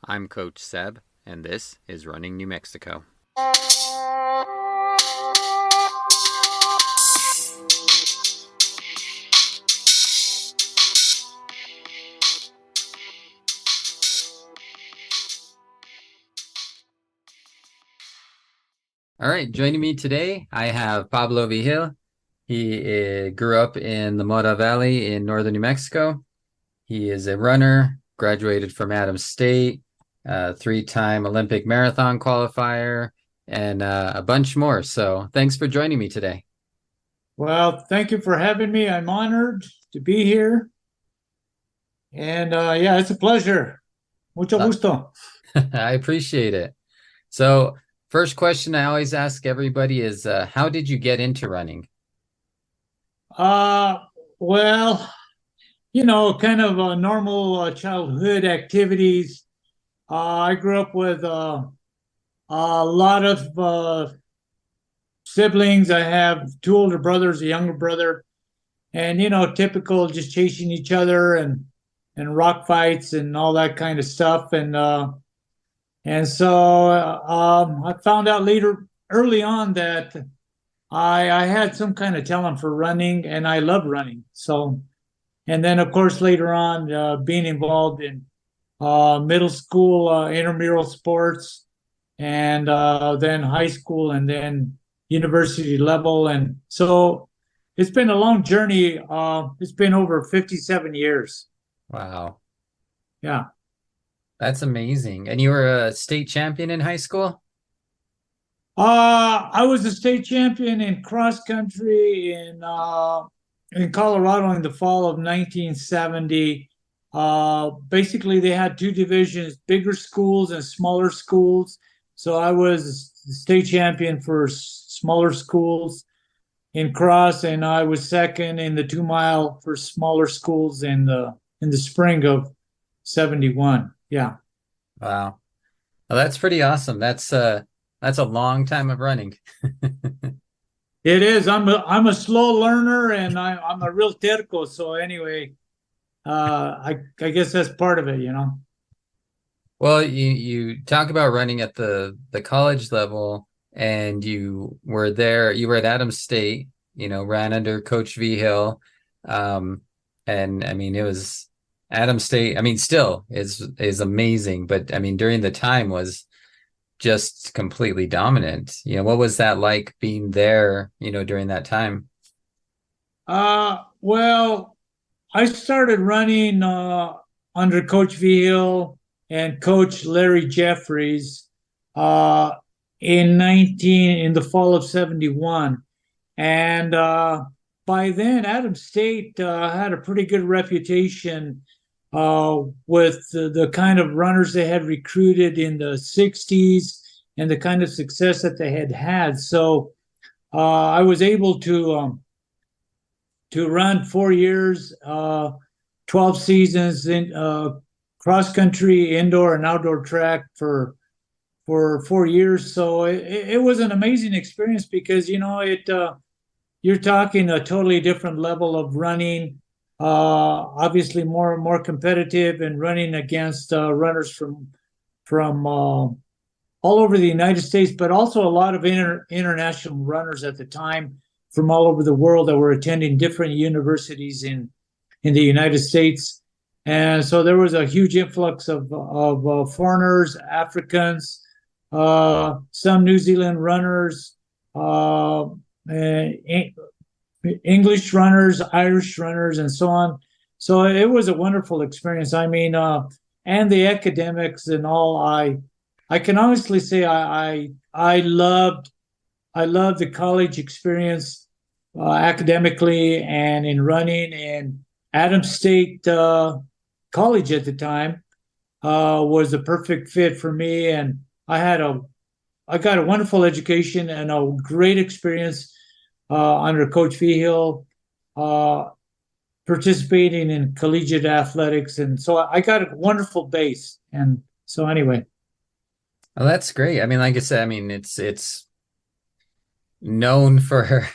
I'm Coach Seb, and this is Running New Mexico. All right, joining me today, I have Pablo Vigil. He grew up in the Mora Valley in northern New Mexico. He is a runner, graduated from Adams State, three-time Olympic marathon qualifier, and a bunch more. So thanks for joining me today. Well, thank you for having me. I'm honored to be here. And yeah, it's a pleasure. Mucho gusto. I appreciate it. So first question I always ask everybody is, how did you get into running? Uh, well, kind of normal childhood activities. I grew up with a lot of siblings. I have two older brothers, a younger brother, and typical just chasing each other and rock fights and all that kind of stuff. And so I found out later, early on, that I had some kind of talent for running, and I love running. So, and then of course later on, being involved in middle school intramural sports, and then high school, and then university level, and so it's been a long journey. It's been over 57 years. Wow, Yeah. that's amazing. And you were a state champion in high school? I was a state champion in cross country in Colorado in the fall of 1970. Basically, they had two divisions: bigger schools and smaller schools. So I was the state champion for smaller schools in cross, and I was second in the 2 mile for smaller schools in the spring of 71. Yeah. Wow. Well, that's pretty awesome. That's a long time of running. It is. I'm a slow learner, and I'm a real terco. So anyway, I guess that's part of it. Well, you talk about running at the college level, and you were there, you were at Adams State, ran under Coach Vigil. And I mean it was Adams State, I mean, still is amazing, but I mean during the time was just completely dominant. What was that like being there, during that time? Well, I started running under Coach Vigil and Coach Larry Jeffries uh, in the fall of 71. And by then, Adams State had a pretty good reputation with the kind of runners they had recruited in the 60s and the kind of success that they had had. So I was able to run 4 years, 12 seasons in cross country, indoor, and outdoor track for 4 years. So it was an amazing experience because you're talking a totally different level of running. Obviously, more competitive, and running against runners from all over the United States, but also a lot of international runners at the time from all over the world that were attending different universities in the United States. And so there was a huge influx of foreigners, Africans, some New Zealand runners, English runners, Irish runners, and so on. So it was a wonderful experience. I mean, and the academics and all. I can honestly say I loved the college experience academically and in running. And Adams State College at the time was a perfect fit for me, and I got a wonderful education and a great experience under Coach Vigil, uh, participating in collegiate athletics, and so I got a wonderful base. And so anyway. Oh, that's great. I mean, like I said, I mean it's known for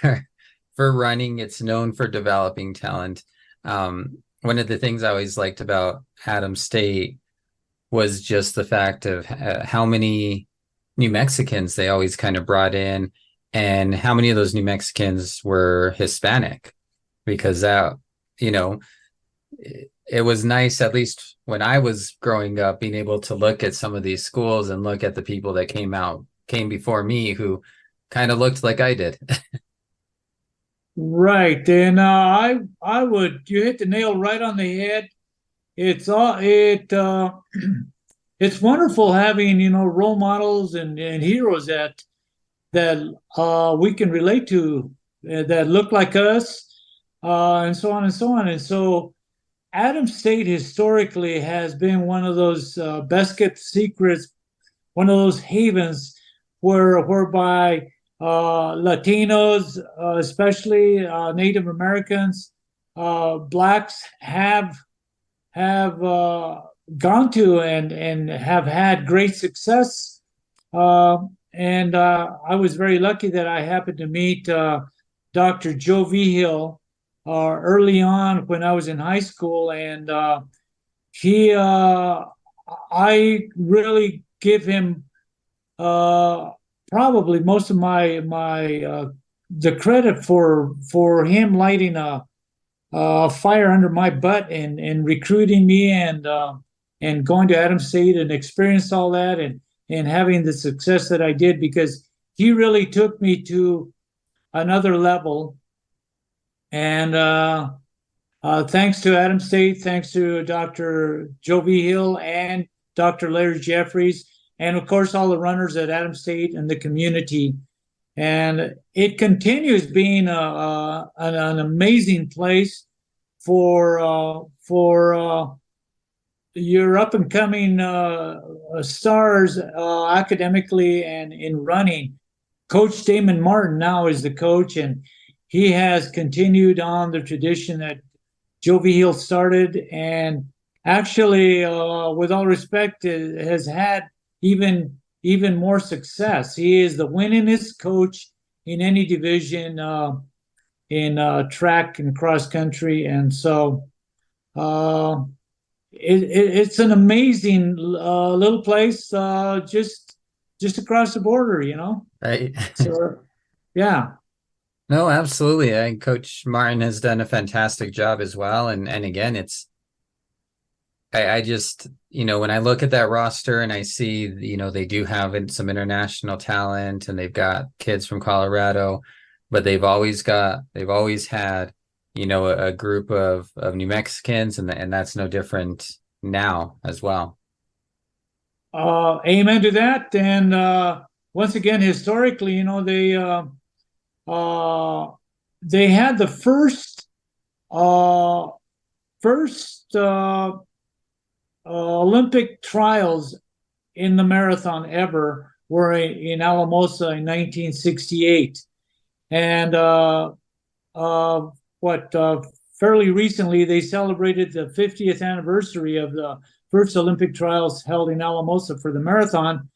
for running. It's known for developing talent. One of the things I always liked about Adams State was just the fact of how many New Mexicans they always kind of brought in, and how many of those New Mexicans were Hispanic, because that, you know, it was nice, at least when I was growing up, being able to look at some of these schools and look at the people that came before me who kind of looked like I did. Right. And I would, you hit the nail right on the head. It's all it it's wonderful having, role models and heroes that we can relate to, that look like us, and so on and so on. And so Adams State historically has been one of those best kept secrets, one of those havens whereby Latinos, especially Native Americans, blacks have gone to and have had great success. And I was very lucky that I happened to meet Dr. Joe Vigil early on when I was in high school, and he I really give him probably most of my the credit for him lighting a fire under my butt and recruiting me and going to Adams State and experienced all that and having the success that I did, because he really took me to another level. And thanks to Adams State, thanks to Dr. Joe Vigil and Dr. Larry Jeffries, and of course all the runners at Adams State and the community. And it continues being an amazing place for your up and coming stars academically and in running. Coach Damon Martin now is the coach, and he has continued on the tradition that Joe Vigil started, and actually, with all respect, has had even more success. He is the winningest coach in any division in track and cross country, and so it's an amazing little place just across the border, Right. So yeah. No, absolutely. I think Coach Martin has done a fantastic job as well. And again, I just, when I look at that roster and I see, they do have some international talent, and they've got kids from Colorado, but they've always had, a group of New Mexicans, and that's no different now as well. Amen to that. And once again, historically, they had the first Olympic trials in the marathon ever were in Alamosa in 1968, and fairly recently they celebrated the 50th anniversary of the first Olympic trials held in Alamosa for the marathon,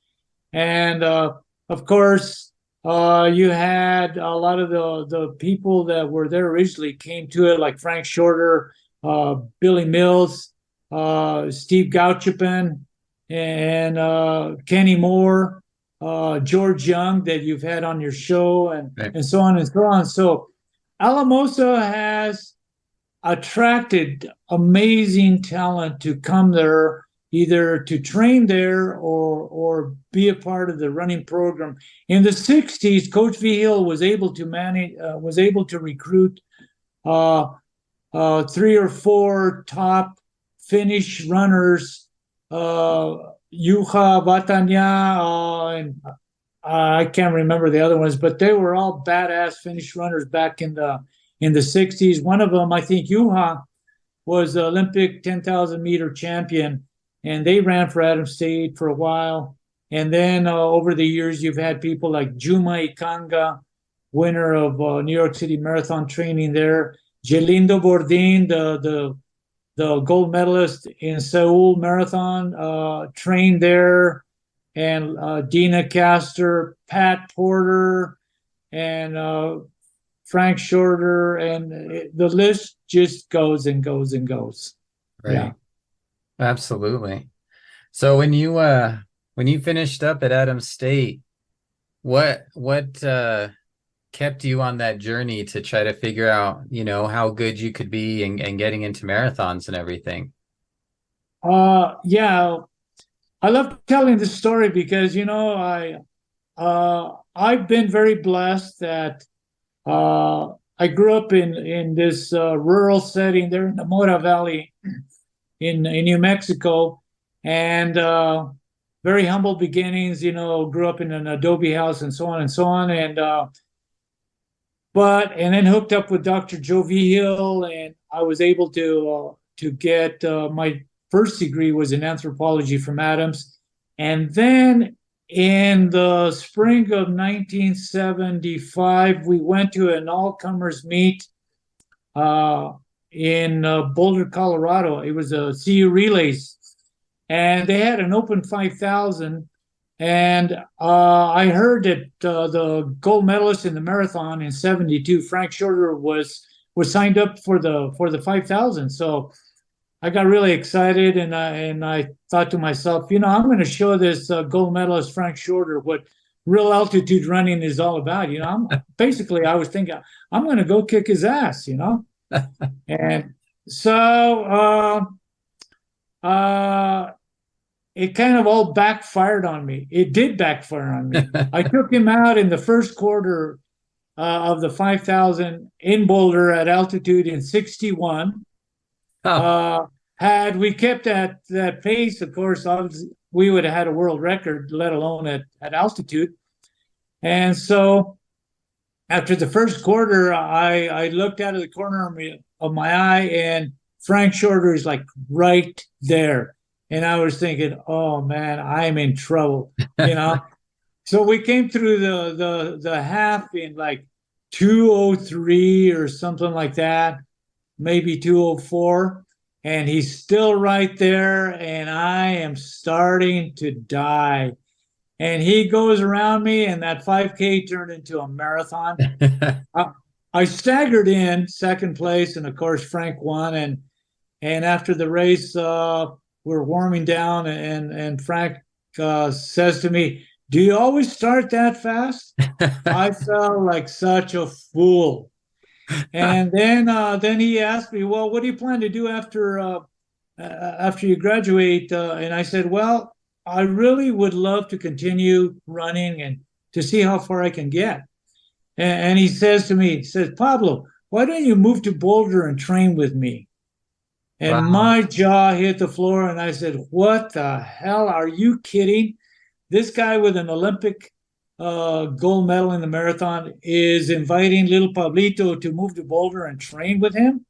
and of course. You had a lot of the people that were there originally came to it, like Frank Shorter, Billy Mills, Steve Gauchapin, and Kenny Moore, George Young, that you've had on your show, Right. and so on and so on. So Alamosa has attracted amazing talent to come there, either to train there or be a part of the running program. In the 60s, Coach Vigil was able to recruit 3 or 4 top Finnish runners, Juha Vatanya, and I can't remember the other ones, but they were all badass Finnish runners back in the 60s. One of them, I think, Juha, was the Olympic 10,000 meter champion, and they ran for Adams State for a while. And then over the years, you've had people like Juma Ikanga, winner of New York City Marathon training there, Gelindo Bordin, the gold medalist in Seoul Marathon, trained there, and Dina Castor, Pat Porter, and Frank Shorter, and the list just goes and goes and goes. Right. Yeah. Absolutely. So when you finished up at Adams State, what kept you on that journey to try to figure out, how good you could be and getting into marathons and everything? Yeah, I love telling this story because I've been very blessed that I grew up in this rural setting there in the Mora Valley in New Mexico, and very humble beginnings. Grew up in an adobe house and so on and so on, and then hooked up with Dr. Joe Vigil, and I was able to get my first degree was in anthropology from Adams, and then in the spring of 1975, we went to an all-comers meet uh, in Boulder, Colorado. It was a CU relays, and they had an open 5,000. And I heard that the gold medalist in the marathon in '72, Frank Shorter, was signed up for the 5,000. So I got really excited, and I thought to myself, I'm going to show this gold medalist Frank Shorter what real altitude running is all about. I was thinking I'm going to go kick his ass. And so uh, it kind of all backfired on me. It did backfire on me. I took him out in the first quarter of the 5,000 in Boulder at altitude in 61. Oh, Had we kept that pace, of course, obviously, we would have had a world record, let alone at altitude. And so after the first quarter, I looked out of the corner of my eye, and Frank Shorter is like right there. And I was thinking, oh man, I'm in trouble, you know. So we came through the half in like 2:03 or something like that, maybe 2:04, and he's still right there, and I am starting to die. And he goes around me, and that 5K turned into a marathon. I, I staggered in second place, and of course Frank won. And after the race, we're warming down, and Frank says to me, "Do you always start that fast?" I felt like such a fool. And then he asked me, "Well, what do you plan to do after you graduate?" And I said, "Well, I really would love to continue running and to see how far I can get." And he says to me, he says, "Pablo, why don't you move to Boulder and train with me?" And wow. my jaw hit the floor, and I said, "What the hell? Are you kidding? This guy with an Olympic gold medal in the marathon is inviting little Pablito to move to Boulder and train with him."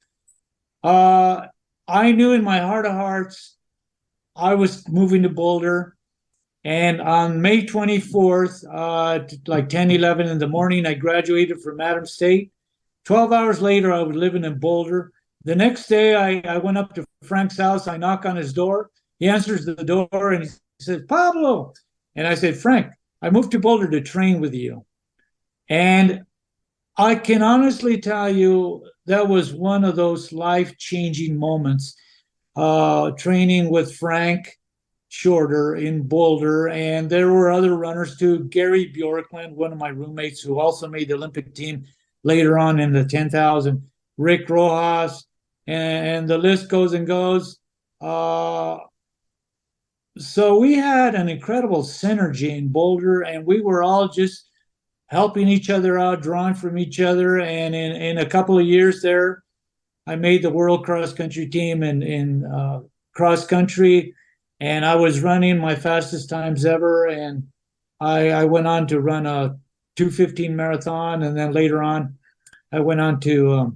Uh, I knew in my heart of hearts I was moving to Boulder. And on May 24th, like 10, 11 in the morning, I graduated from Adams State. 12 hours later, I was living in Boulder. The next day, I went up to Frank's house. I knock on his door. He answers the door, and he says, "Pablo." And I said, "Frank, I moved to Boulder to train with you." And I can honestly tell you that was one of those life-changing moments, training with Frank Shorter in Boulder. And there were other runners too. Gary Bjorklund, one of my roommates, who also made the Olympic team later on in the 10,000, Rick Rojas, and the list goes and goes. So we had an incredible synergy in Boulder, and we were all just helping each other out, drawing from each other. And in a couple of years there, I made the world cross country team in cross country, and I was running my fastest times ever. And I went on to run a 2:15 marathon, and then later on, I went on to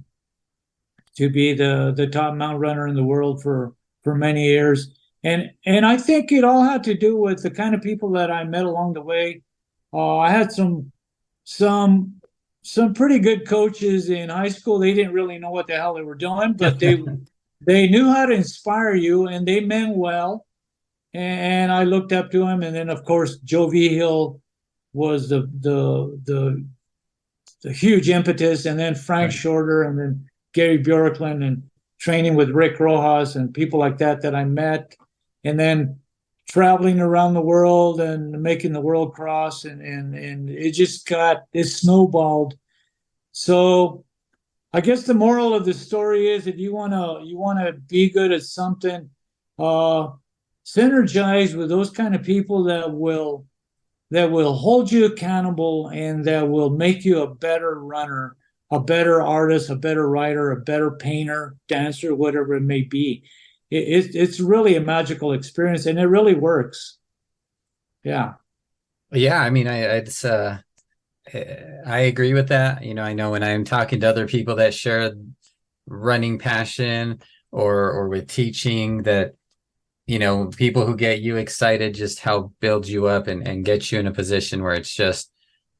be the top mountain runner in the world for many years. And I think it all had to do with the kind of people that I met along the way. I had some some pretty good coaches in high school. They didn't really know what the hell they were doing, but they knew how to inspire you, and they meant well. And I looked up to him. And then of course Joe Vigil was the huge impetus, and then Frank Right. Shorter, and then Gary Bjorklund, and training with Rick Rojas and people like that I met, and then traveling around the world and making the world cross, and it snowballed. So I guess the moral of the story is, if you wanna be good at something, uh, synergize with those kind of people that will hold you accountable and that will make you a better runner, a better artist, a better writer, a better painter, dancer, whatever it may be. It's really a magical experience, and it really works. Yeah. Yeah, I mean, I agree with that. I know when I'm talking to other people that share running passion or with teaching that, people who get you excited just help build you up and get you in a position where it's just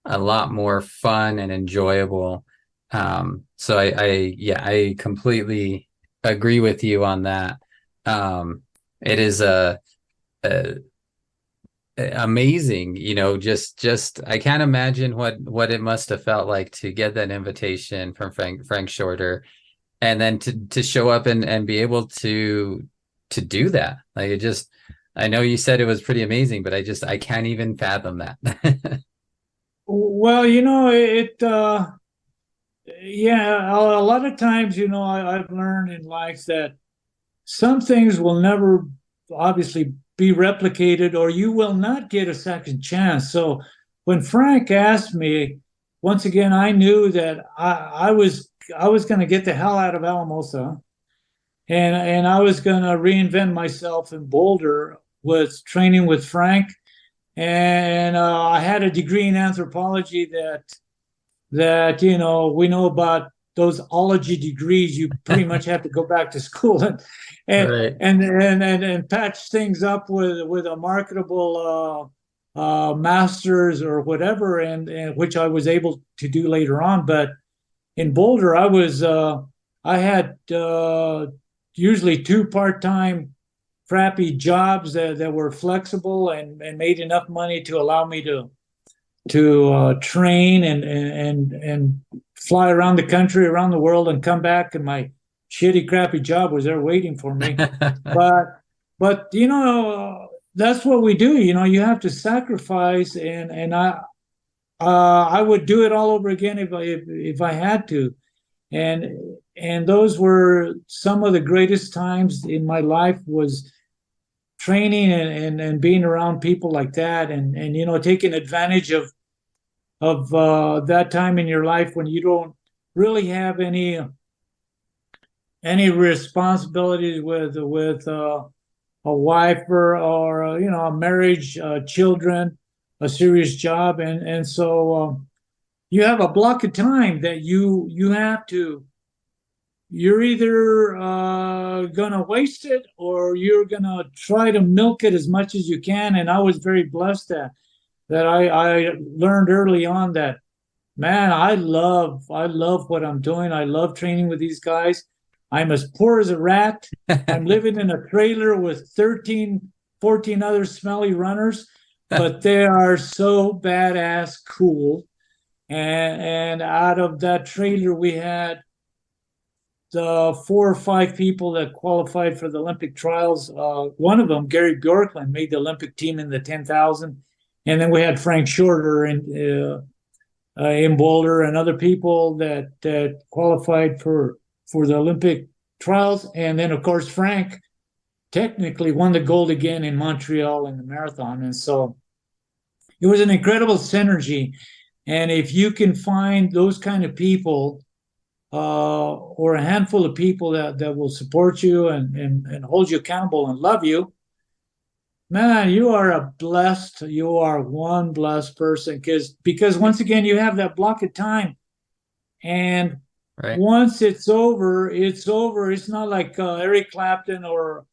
a lot more fun and enjoyable. So yeah, I completely agree with you on that. It is a amazing, just I can't imagine what it must have felt like to get that invitation from Frank Shorter, and then to show up and be able to do that. Like, it just, I know you said it was pretty amazing, but I can't even fathom that. Well, yeah, a lot of times, I've learned in life that some things will never obviously be replicated, or you will not get a second chance. So when Frank asked me, once again, I knew that I was going to get the hell out of Alamosa, and I was going to reinvent myself in Boulder with training with Frank. And I had a degree in anthropology that we know about those ology degrees. You pretty much have to go back to school and Right. and patch things up with a marketable master's or whatever, and which I was able to do later on. But in Boulder, I had usually two part-time crappy jobs that were flexible and made enough money to allow me to train and fly around the country, around the world, and come back. And my shitty, crappy job was there waiting for me. But that's what we do. You have to sacrifice, and I would do it all over again if I had to. And those were some of the greatest times in my life, was training and being around people like that, and taking advantage of that time in your life when you don't really have any responsibilities with a wife or a marriage, children, a serious job, and so you have a block of time that you have to. You're either gonna waste it, or you're gonna try to milk it as much as you can. And I was very blessed that I learned early on that, man, I love what I'm doing. I love training with these guys. I'm as poor as a rat. I'm living in a trailer with 13, 14 other smelly runners, but they are so badass cool. And out of that trailer, we had the 4 or 5 people that qualified for the Olympic trials. One of them, Gary Bjorklund, made the Olympic team in the 10,000. And then we had Frank Shorter in Boulder, and other people that qualified for the Olympic trials. And then, of course, Frank technically won the gold again in Montreal in the marathon. And so it was an incredible synergy. And if you can find those kind of people, or a handful of people that will support you and hold you accountable and love you, man, you are one blessed person, because once again, you have that block of time. And Right. once it's over, it's over. It's not like Eric Clapton or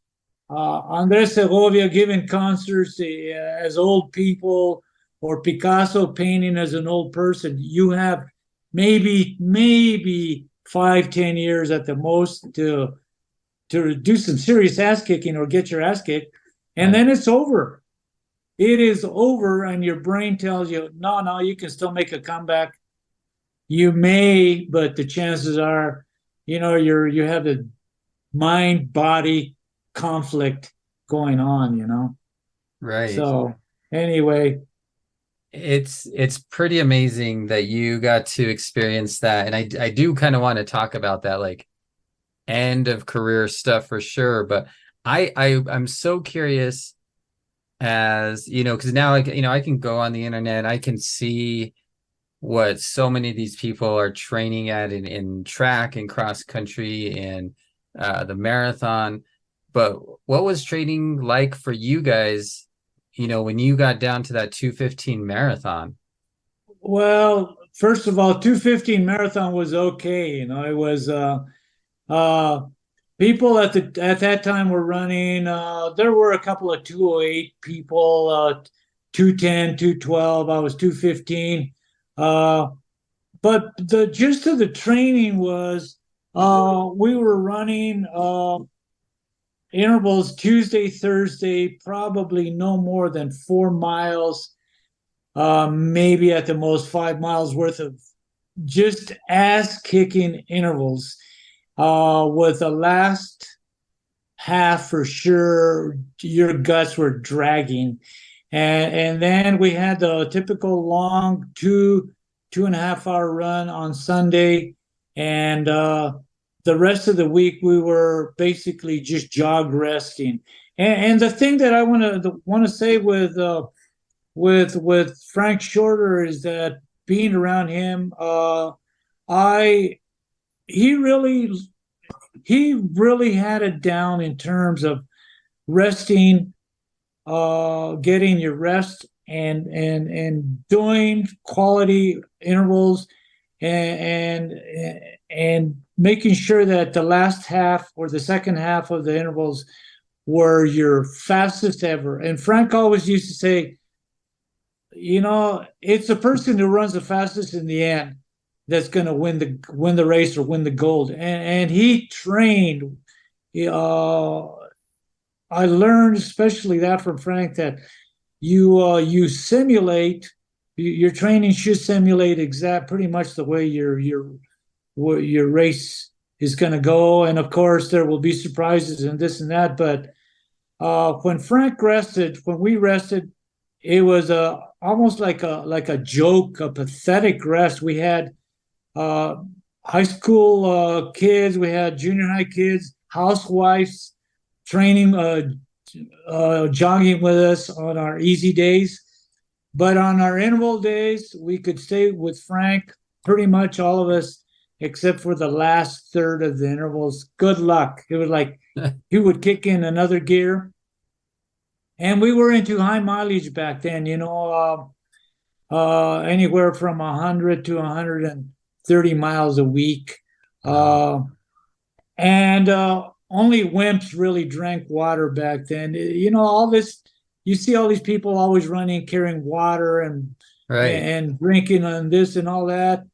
Andres Segovia giving concerts as old people, or Picasso painting as an old person. You have maybe 5, 10 years at the most to do some serious ass kicking or get your ass kicked, and Right. then it's over. It is over, and your brain tells you, no, you can still make a comeback. You may, but the chances are, you have the mind body conflict going on. Right. So anyway, It's pretty amazing that you got to experience that. And I do kind of want to talk about that like end of career stuff for sure. But I'm so curious as, because now I can go on the internet, I can see what so many of these people are training at in track and cross country and the marathon. But what was training like for you guys, when you got down to that 2:15 marathon? well, first of all, 215 marathon was okay. It was uh people at that time were running. There were a couple of 208 people, 210, 212. I was 215. Uh, but the gist of the training was we were running intervals Tuesday, Thursday, probably no more than 4 miles, maybe at the most 5 miles worth of just ass kicking intervals. With the last half for sure, your guts were dragging. And then we had the typical long 2.5 hour run on Sunday. And the rest of the week we were basically just jog resting. And the thing that I want to say with Frank Shorter is that being around him, I he really he really had it down in terms of resting, getting your rest, and doing quality intervals, and making sure that the last half or the second half of the intervals were your fastest ever. And Frank always used to say, it's the person who runs the fastest in the end that's going to win the race or win the gold. And he trained. Uh, I learned especially that from Frank, that you simulate. Your training should simulate pretty much the way your race is going to go. And of course, there will be surprises and this and that. But when we rested, it was almost like a joke, a pathetic rest. We had uh, high school kids, we had junior high kids, housewives training, jogging with us on our easy days. But on our interval days, we could stay with Frank, pretty much all of us, except for the last third of the intervals. Good luck. It was like he would kick in another gear. And we were into high mileage back then, anywhere from 100 to 130 miles a week. Wow. And only wimps really drank water back then. All this, you see all these people always running, carrying water Right. and drinking and this and all that.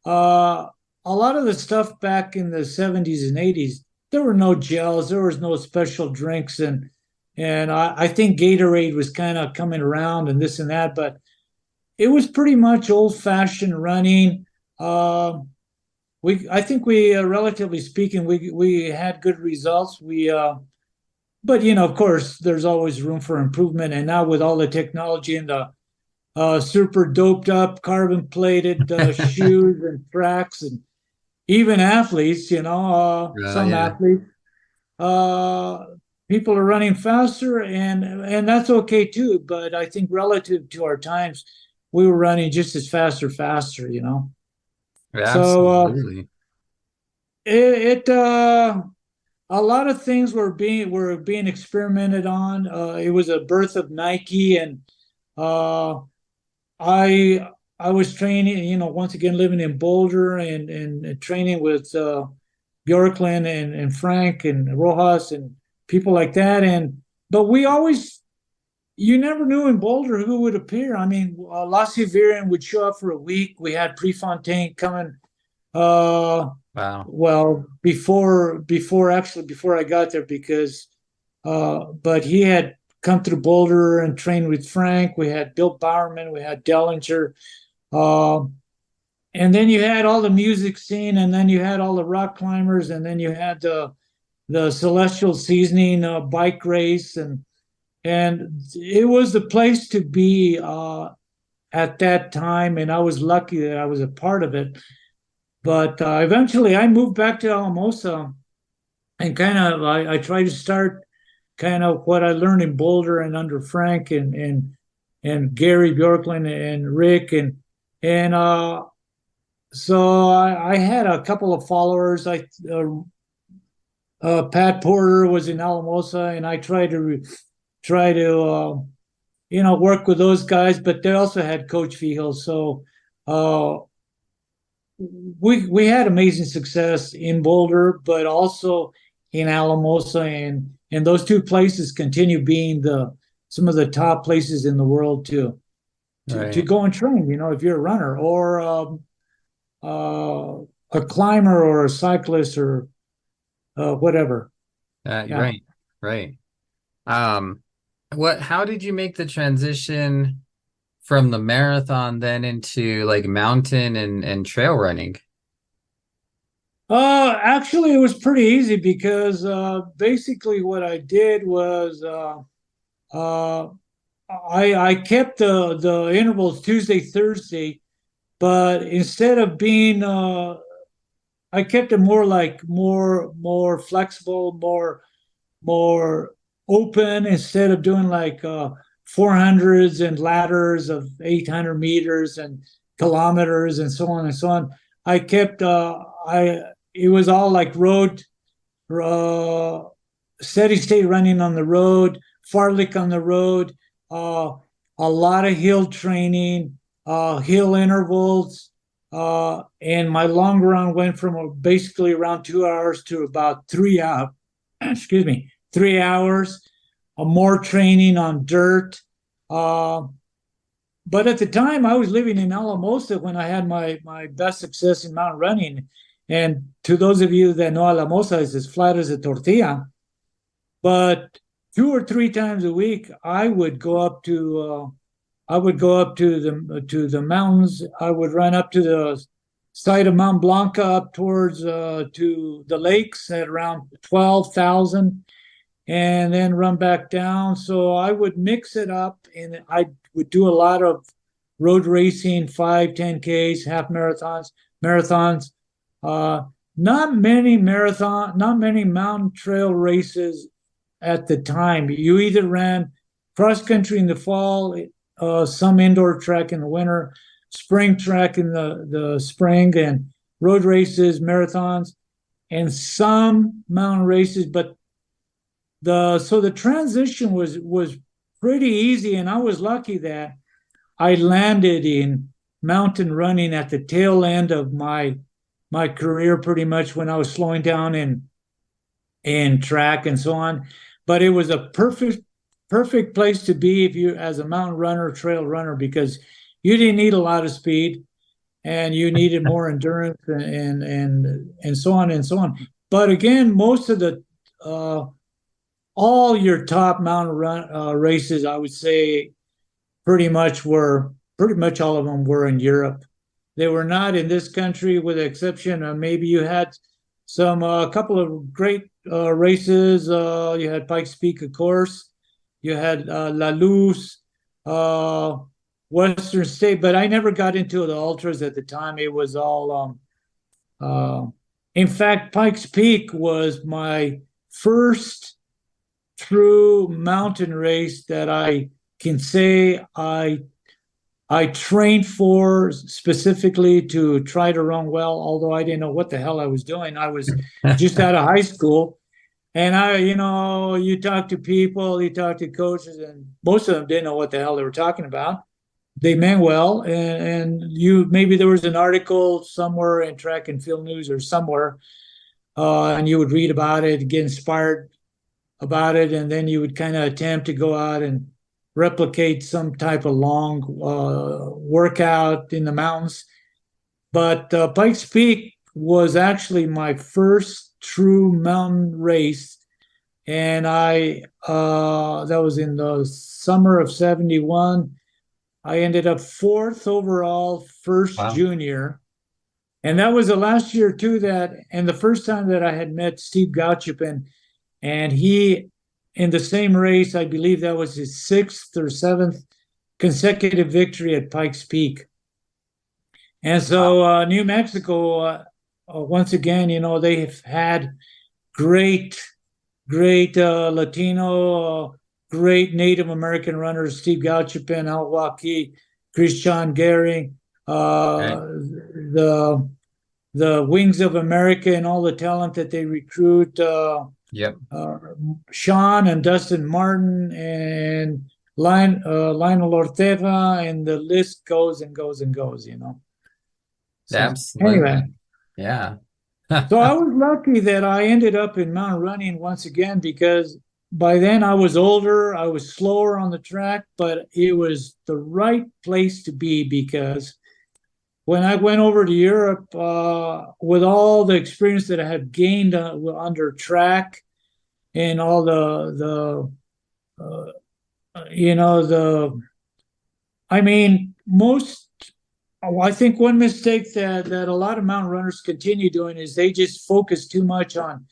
Uh, a lot of the stuff back in the 70s and 80s, there were no gels, there was no special drinks, and I think Gatorade was kind of coming around and this and that, but it was pretty much old fashioned running. I think relatively speaking, we had good results. But of course, there's always room for improvement. And now with all the technology and the super doped up carbon plated shoes and tracks, and even athletes, some Yeah. athletes, uh, people are running faster, and that's okay too. But I think relative to our times, we were running just as faster. Yeah, So absolutely. a lot of things were being experimented on. It was a birth of Nike, and uh, I I was training, once again living in Boulder, and training with Bjorklund and Frank and Rojas and people like that. But you never knew in Boulder who would appear. I mean, Lassivirian would show up for a week. We had Prefontaine coming. Uh, Wow. well, before I got there, because but he had come through Boulder and trained with Frank. We had Bill Bowerman, we had Dellinger, uh, and then you had all the music scene, and then you had all the rock climbers, and then you had the Celestial Seasoning bike race, and it was the place to be at that time, and I was lucky that I was a part of it. But eventually, I moved back to Alamosa, and kind of I tried to start kind of what I learned in Boulder and under Frank and Gary Bjorklund and Rick and so I had a couple of followers. Pat Porter was in Alamosa, and I tried to work with those guys, but they also had Coach Vigil. So uh, we had amazing success in Boulder, but also in Alamosa, and those two places continue being the some of the top places in the world to Right. go and train. If you're a runner or a climber or a cyclist or whatever. Yeah. Right. Right. Um, how did you make the transition from the marathon then into like mountain and trail running? Actually, it was pretty easy because basically what I did was uh, I kept the intervals Tuesday, Thursday, but instead of being I kept it more like more flexible, more open instead of doing like 400s and ladders of 800 meters and kilometers and so on and so on. I kept I it was all like road uh, steady state running on the road, fartlek on the road, uh, a lot of hill training, hill intervals, and my long run went from basically around 2 hours to about 3 hours. Excuse me, 3 hours. More training on dirt. Uh, but at the time, I was living in Alamosa when I had my best success in mountain running. And to those of you that know, Alamosa is as flat as a tortilla. But 2 or 3 times a week, I would go up to the mountains. I would run up to the side of Mount Blanca up towards to the lakes at around 12,000, and then run back down. So I would mix it up, and I would do a lot of road racing, 5, 10Ks, half marathons. Uh, not many mountain trail races at the time. You either ran cross country in the fall, some indoor track in the winter, spring track in the spring, and road races, marathons, and some mountain races. But the transition was pretty easy, and I was lucky that I landed in mountain running at the tail end of my career, pretty much when I was slowing down in track and so on. But it was a perfect place to be if you as a mountain runner, trail runner, because you didn't need a lot of speed and you needed more endurance and so on and so on. But again, most of the all your top mountain races, I would say, pretty much all of them were in Europe. They were not in this country, with the exception of maybe you had some a couple of great races. You had Pikes Peak, of course. You had La Luz, uh, Western State, but I never got into the ultras at the time. It was all, in fact, Pikes Peak was my first true mountain race that I can say I trained for specifically to try to run well, although I didn't know what the hell I was doing. I was just out of high school. And you talk to people, you talk to coaches, and most of them didn't know what the hell they were talking about. They meant well, and you maybe there was an article somewhere in Track and Field News or somewhere, and you would read about it, get inspired about it, and then you would kind of attempt to go out and replicate some type of long workout in the mountains. But Pikes Peak was actually my first true mountain race, and I that was in the summer of '71. I ended up fourth overall, first Wow. junior, and that was the last year too. And the first time that I had met Steve Gauchupin, and he in the same race. I believe that was his sixth or seventh consecutive victory at Pikes Peak. And so New Mexico, once again, they've had great, great Latino, great Native American runners: Steve Gauchapin, Al Waki, Christian Gehring, Right. the Wings of America, and all the talent that they recruit. Yep. Sean and Dustin Martin and Lionel Ortega, and the list goes and goes and goes. So anyway, Absolutely. Yeah. so I was lucky that I ended up in mountain running once again, because by then I was older, I was slower on the track, but it was the right place to be, because when I went over to Europe, with all the experience that I had gained under track, and all the I mean, I think one mistake that a lot of mountain runners continue doing is they just focus too much on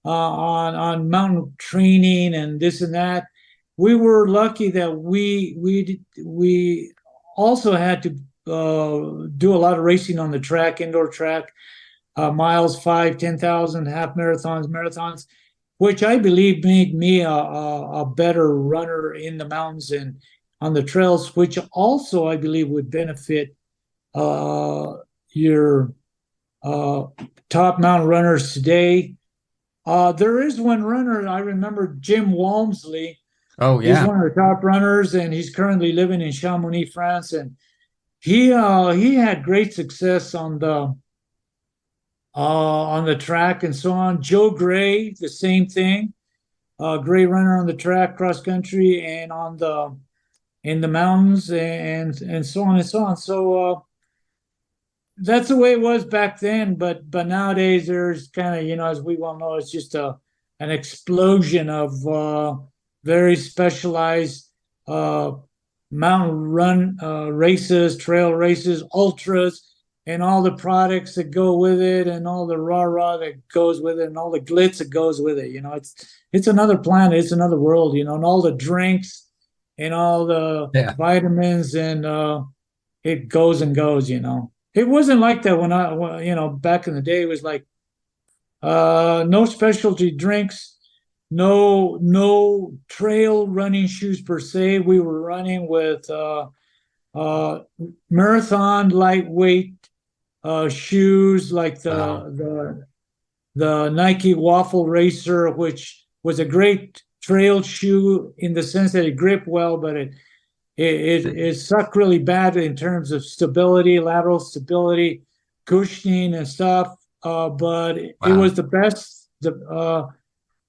mountain training and this and that. We were lucky that we also had to do a lot of racing on the track, indoor track, miles, 5, 10,000, half marathons, which I believe made me a better runner in the mountains and on the trails, which also I believe would benefit your uh, top mountain runners today. There is one runner I remember, Jim Walmsley. Oh, He's yeah. one of the top runners, and he's currently living in Chamonix, France. And he had great success on the track and so on. Joe Gray, the same thing. Great runner on the track, cross country, and on the in the mountains, and so on and so on. So that's the way it was back then. But nowadays there's kind of, as we well know, it's just an explosion of very specialized uh, mountain run races, trail races, ultras, and all the products that go with it, and all the rah-rah that goes with it, and all the glitz that goes with it. It's another planet, it's another world, and all the drinks and all the Yeah. vitamins, and it goes and goes. It wasn't like that back in the day. It was like no specialty drinks, no trail running shoes per se. We were running with uh, marathon lightweight shoes, like Wow. the Nike Waffle Racer, which was a great trail shoe in the sense that it gripped well, but it sucked really bad in terms of stability, lateral stability, cushioning and stuff. But it was Wow. the best.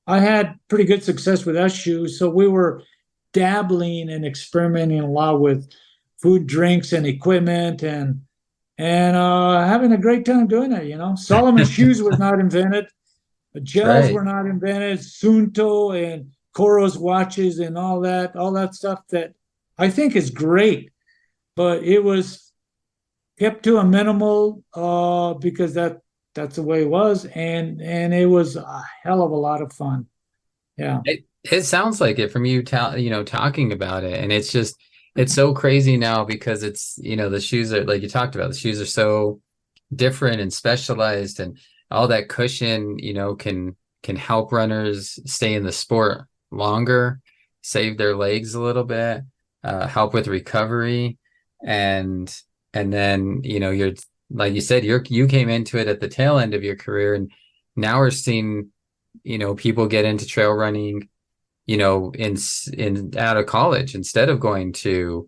I had pretty good success with that shoe, so we were dabbling and experimenting a lot with food, drinks, and equipment, and having a great time doing it. Solomon shoes was not invented. Gels Right. were not invented. Sunto and Coros watches and all that stuff that I think is great, but it was kept to a minimal because that's the way it was, and it was a hell of a lot of fun. Yeah. It sounds like it from you, talking about it, and it's so crazy now because the shoes are like you talked about. The shoes are so different and specialized, and all that cushion, can help runners stay in the sport longer, save their legs a little bit, help with recovery, and and then you're like you said, you came into it at the tail end of your career, and now we're seeing people get into trail running in out of college instead of going to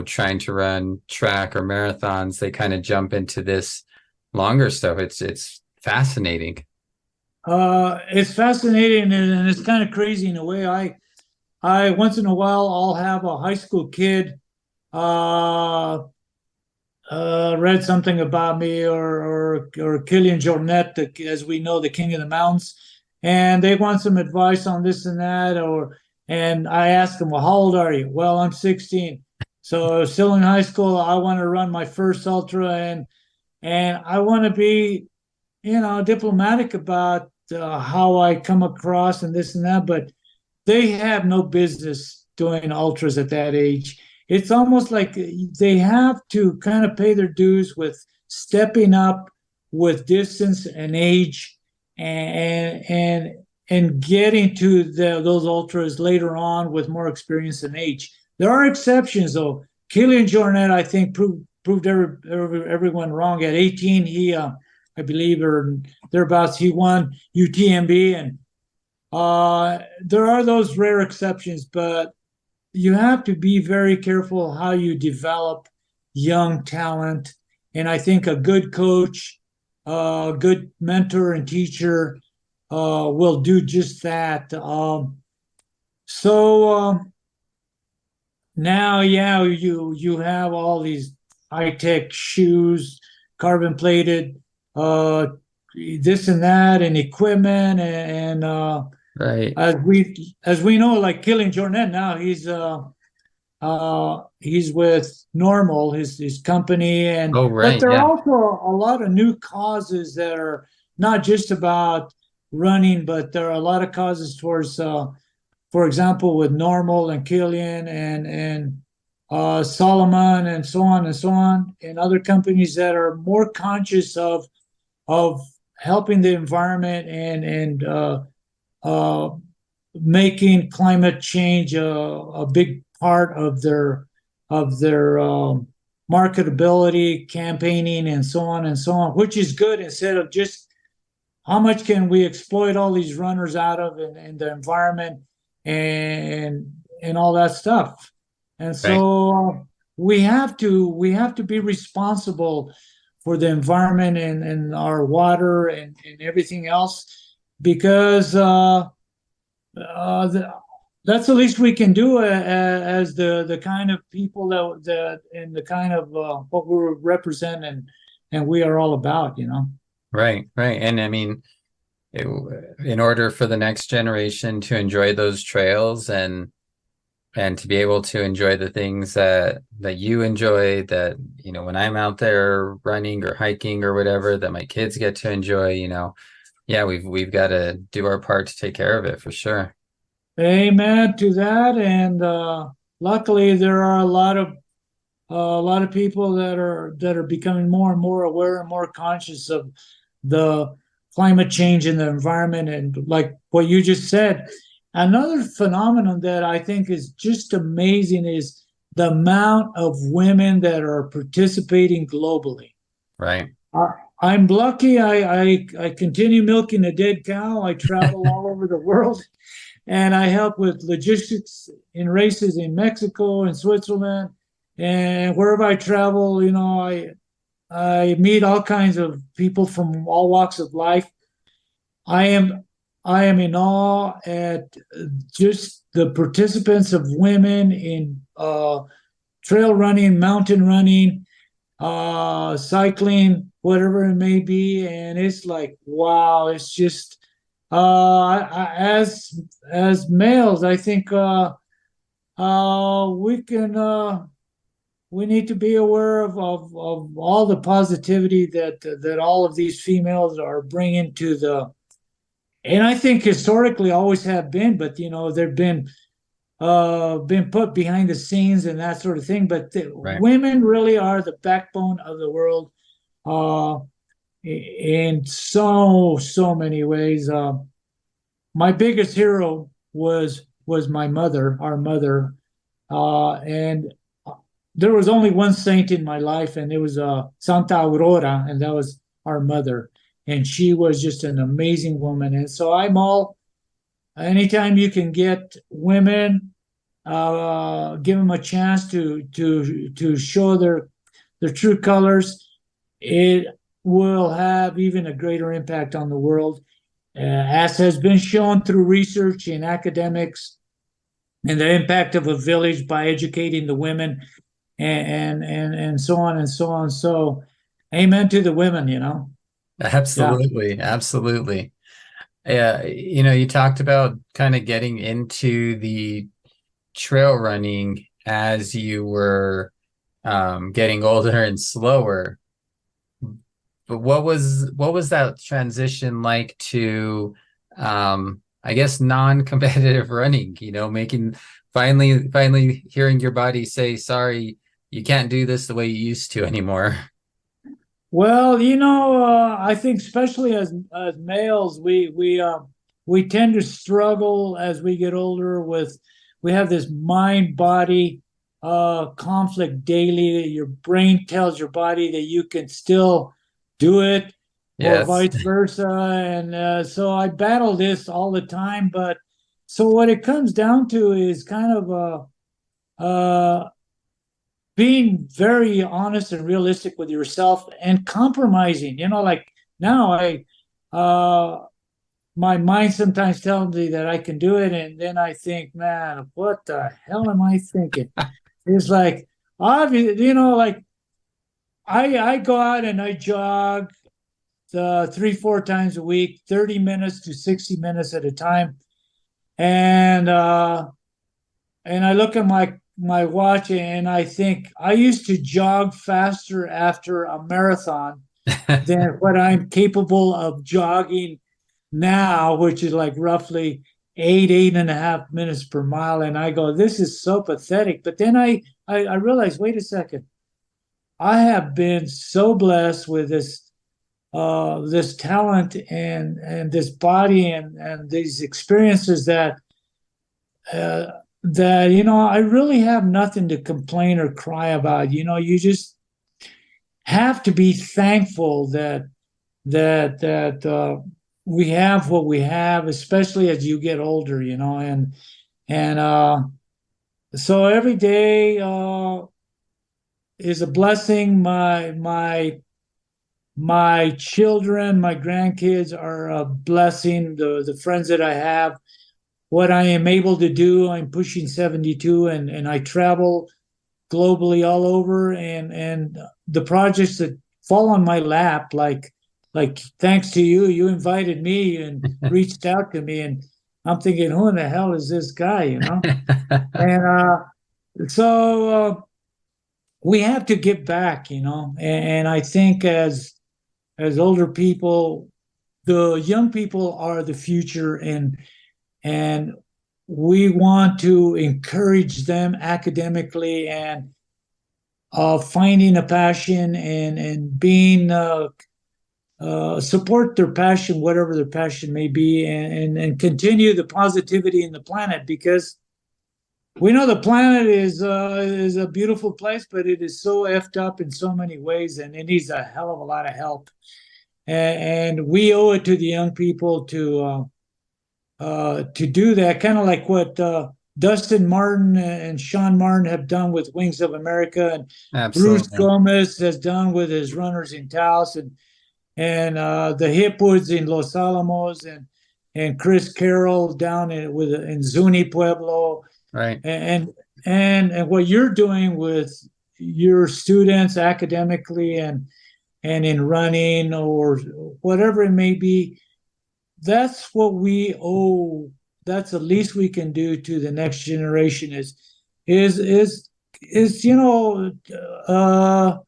trying to run track or marathons. They kind of jump into this longer stuff. It's fascinating. It's fascinating, and it's kind of crazy in a way. I once in a while I'll have a high school kid uh, read something about me, or Killian Jornet, as we know, the king of the mountains, and they want some advice on this and that, and I ask them, well, how old are you? Well, I'm 16, so still in high school. I want to run my first ultra, and I want to be, diplomatic about how I come across and this and that, but they have no business doing ultras at that age. It's almost like they have to kind of pay their dues with stepping up with distance and age, and getting to those ultras later on with more experience and age. There are exceptions though. Killian Jornet, I think, proved everyone wrong. At 18, he, I believe, or thereabouts, he won UTMB, and there are those rare exceptions, but you have to be very careful how you develop young talent. And I think a good coach, a good mentor and teacher will do just that. So now, yeah, you have all these high tech shoes, carbon plated, uh, this and that, and equipment, and Right. as we know, like Killing Jornet now, he's with Normal, his company, and Oh, but right. there are Yeah. also a lot of new causes that are not just about running, but there are a lot of causes towards, for example, with Normal and Killian and Solomon and so on, and other companies that are more conscious of helping the environment and uh, making climate change a big part of their marketability, campaigning, and so on, which is good instead of just how much can we exploit all these runners out of in the environment and all that stuff. And Right. so we have to be responsible for the environment and our water and everything else because the, that's the least we can do as the kind of people that and the kind of what we represent and we are all about, you know. Right. Right. And I mean, it, in order for the next generation to enjoy those trails and to be able to enjoy the things that you enjoy, that, when I'm out there running or hiking or whatever, that my kids get to enjoy, yeah, we've got to do our part to take care of it for sure. Amen to that. And luckily, there are a lot of people that are becoming more and more aware and more conscious of the climate change in the environment. And like what you just said, another phenomenon that I think is just amazing is the amount of women that are participating globally. Right. I, I'm lucky. I continue milking a dead cow. I travel all over the world, and I help with logistics in races in Mexico and Switzerland, and wherever I travel, I meet all kinds of people from all walks of life. I am I am in awe at just the participants of women in trail running, mountain running, cycling, whatever it may be, and it's like wow, it's just as males, I think we need to be aware of all the positivity that all of these females are bringing to the, and I think historically always have been, but they've been put behind the scenes and that sort of thing. But Right. women really are the backbone of the world uh, in so many ways. My biggest hero was my mother, our mother, and there was only one saint in my life, and it was Santa Aurora, and that was our mother, and she was just an amazing woman. And so I'm all anytime you can get women, give them a chance to show their true colors, it will have even a greater impact on the world, as has been shown through research in academics and the impact of a village by educating the women and so on and so on. So, amen to the women. Yeah. Absolutely. Absolutely. Yeah, you talked about kind of getting into the trail running as you were getting older and slower. But what was that transition like to I guess non-competitive running, making finally hearing your body say, sorry, you can't do this the way you used to anymore. Well, I think especially as males, we tend to struggle as we get older with we have this mind body conflict daily. Your brain tells your body that you can still do it, or Yes. vice versa. And so I battle this all the time. But so what it comes down to is kind of being very honest and realistic with yourself and compromising. Like now uh my mind sometimes tells me that I can do it, and then I think, man, what the hell am I thinking? It's like obvious, like I go out and I jog 3-4 times a week, 30 minutes to 60 minutes at a time. And I look at my watch and I think I used to jog faster after a marathon than what I'm capable of jogging now, which is like roughly 8.5 minutes per mile. And I go, this is so pathetic. But then I realized, wait a second, I have been so blessed with this talent and this body and these experiences uh, that I really have nothing to complain or cry about. You just have to be thankful that we have what we have, especially as you get older. And so every day is a blessing. My children, my grandkids are a blessing. The friends that I have, what I am able to do. I'm pushing 72, and I travel globally all over, and the projects that fall on my lap, like thanks to you, you invited me and reached out to me, and I'm thinking, who in the hell is this guy? And so we have to give back, and I think as older people, the young people are the future, and we want to encourage them academically and finding a passion and being support their passion, whatever their passion may be, and continue the positivity in the planet, because we know the planet is a beautiful place, but it is so effed up in so many ways, and it needs a hell of a lot of help. And we owe it to the young people to do that, kind of like what Dustin Martin and Sean Martin have done with Wings of America, and Bruce Absolutely. Gomez has done with his Runners in Taos, and the Hipwoods in Los Alamos, and Chris Carroll down in Zuni Pueblo, Right. and and what you're doing with your students academically and in running or whatever it may be, that's what we owe. That's the least we can do to the next generation is is is uh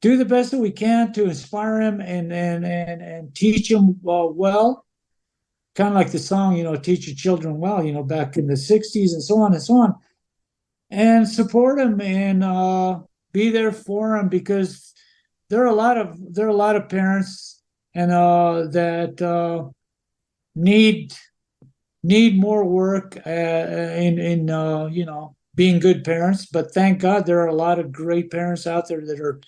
do the best that we can to inspire them and teach them well, kind of like the song, teach your children well, back in the 60s, and so on and so on, and support them and be there for them, because there are a lot of parents and that need need more work in being good parents. But thank God there are a lot of great parents out there that are,